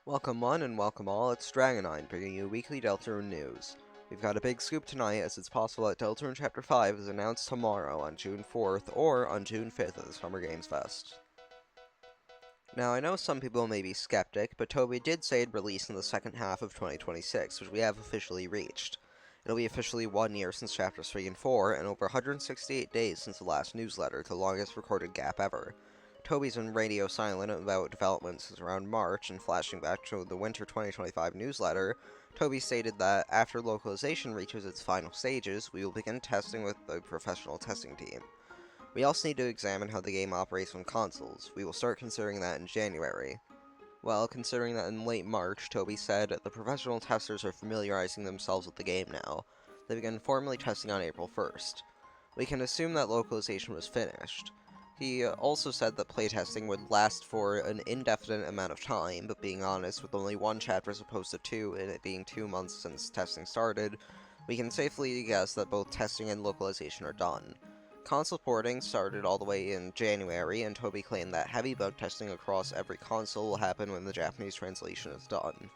Welcome one and welcome all, it's Dragonine bringing you Weekly Deltarune news. We've got a big scoop tonight as it's possible that Deltarune Chapter 5 is announced tomorrow on June 4th or on June 5th at the Summer Games Fest. Now I know some people may be skeptic, but Toby did say it'd release in the second half of 2026, which we have officially reached. It'll be officially 1 year since Chapters 3 and 4, and over 168 days since the last newsletter, the longest recorded gap ever. Toby's been radio silent about developments since around March, and flashing back to the winter 2025 newsletter, Toby stated that after localization reaches its final stages, we will begin testing with a professional testing team. We also need to examine how the game operates on consoles. We will start considering that in January. Well, considering that in late March, Toby said, the professional testers are familiarizing themselves with the game now. They began formally testing on April 1st. We can assume that localization was finished. He also said that playtesting would last for an indefinite amount of time, but being honest, with only one chapter as opposed to two, and it being 2 months since testing started, we can safely guess that both testing and localization are done. Console porting started all the way in January, and Toby claimed that heavy bug testing across every console will happen when the Japanese translation is done.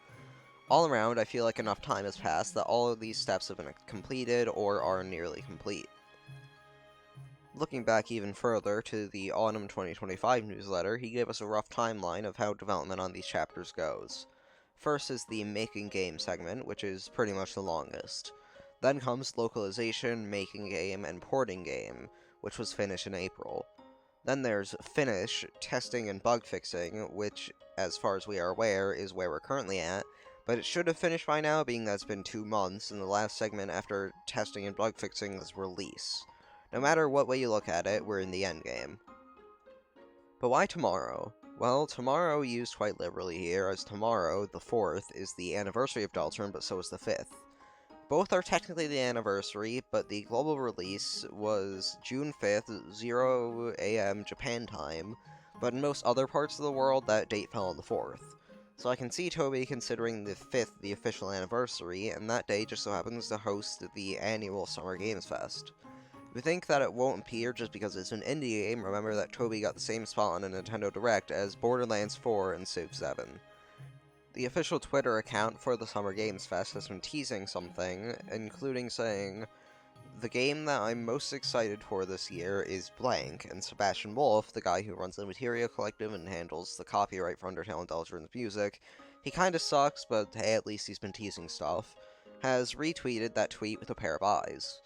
All around, I feel like enough time has passed that all of these steps have been completed or are nearly complete. Looking back even further to the autumn 2025 newsletter, he gave us a rough timeline of how development on these chapters goes. First is the making game segment, which is pretty much the longest. Then comes localization, making game, and porting game, which was finished in April. Then there's finish, testing, and bug fixing, which, as far as we are aware, is where we're currently at, but it should have finished by now, being that it's been 2 months, and the last segment after testing and bug fixing was release. No matter what way you look at it, we're in the endgame. But why tomorrow? Well, tomorrow used quite liberally here, as tomorrow, the 4th, is the anniversary of Deltarune, but so is the 5th. Both are technically the anniversary, but the global release was June 5th, 0 AM Japan time, but in most other parts of the world, that date fell on the 4th. So I can see Toby considering the 5th the official anniversary, and that day just so happens to host the annual Summer Games Fest. If you think that it won't appear just because it's an indie game, remember that Toby got the same spot on a Nintendo Direct as Borderlands 4 and Civ 7. The official Twitter account for the Summer Games Fest has been teasing something, including saying, "The game that I'm most excited for this year is blank," and Sebastian Wolf, the guy who runs the Materia Collective and handles the copyright for Undertale and Deltarune's music, he kinda sucks, but hey, at least he's been teasing stuff, has retweeted that tweet with a pair of eyes.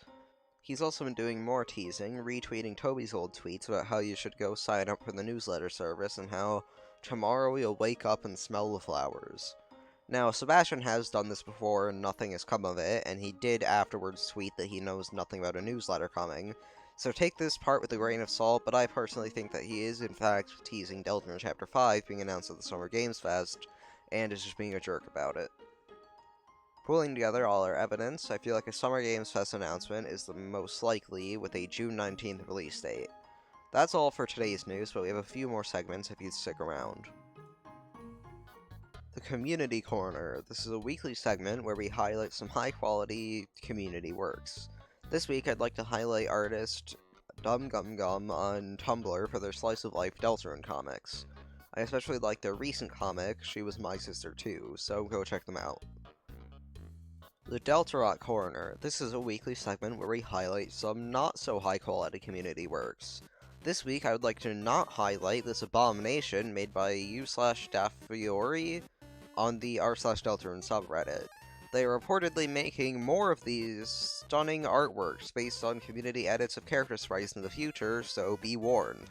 He's also been doing more teasing, retweeting Toby's old tweets about how you should go sign up for the newsletter service and how tomorrow you'll wake up and smell the flowers. Now, Sebastian has done this before and nothing has come of it, and he did afterwards tweet that he knows nothing about a newsletter coming, so take this part with a grain of salt, but I personally think that he is in fact teasing Deltarune Chapter 5 being announced at the Summer Games Fest, and is just being a jerk about it. Pulling together all our evidence, I feel like a Summer Games Fest announcement is the most likely, with a June 19th release date. That's all for today's news, but we have a few more segments if you'd stick around. The Community Corner. This is a weekly segment where we highlight some high-quality community works. This week I'd like to highlight artist Dum Gum Gum on Tumblr for their Slice of Life Deltarune comics. I especially like their recent comic, She Was My Sister Too, so go check them out. The Deltarune Corner. This is a weekly segment where we highlight some not-so-high-quality community works. This week, I would like to not highlight this abomination made by u/Dafiori on the r/Deltarune subreddit. They are reportedly making more of these stunning artworks based on community edits of character sprites in the future, so be warned.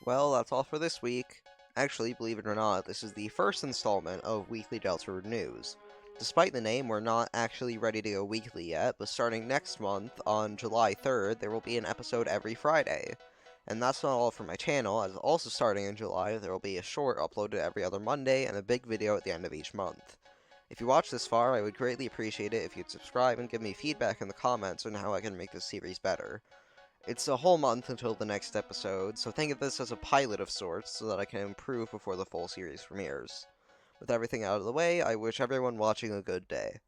Well, that's all for this week. Actually, believe it or not, this is the first installment of Weekly Deltarune News. Despite the name, we're not actually ready to go weekly yet, but starting next month, on July 3rd, there will be an episode every Friday. And that's not all for my channel, as also starting in July, there will be a short uploaded every other Monday, and a big video at the end of each month. If you watched this far, I would greatly appreciate it if you'd subscribe and give me feedback in the comments on how I can make this series better. It's a whole month until the next episode, so think of this as a pilot of sorts, so that I can improve before the full series premieres. With everything out of the way, I wish everyone watching a good day.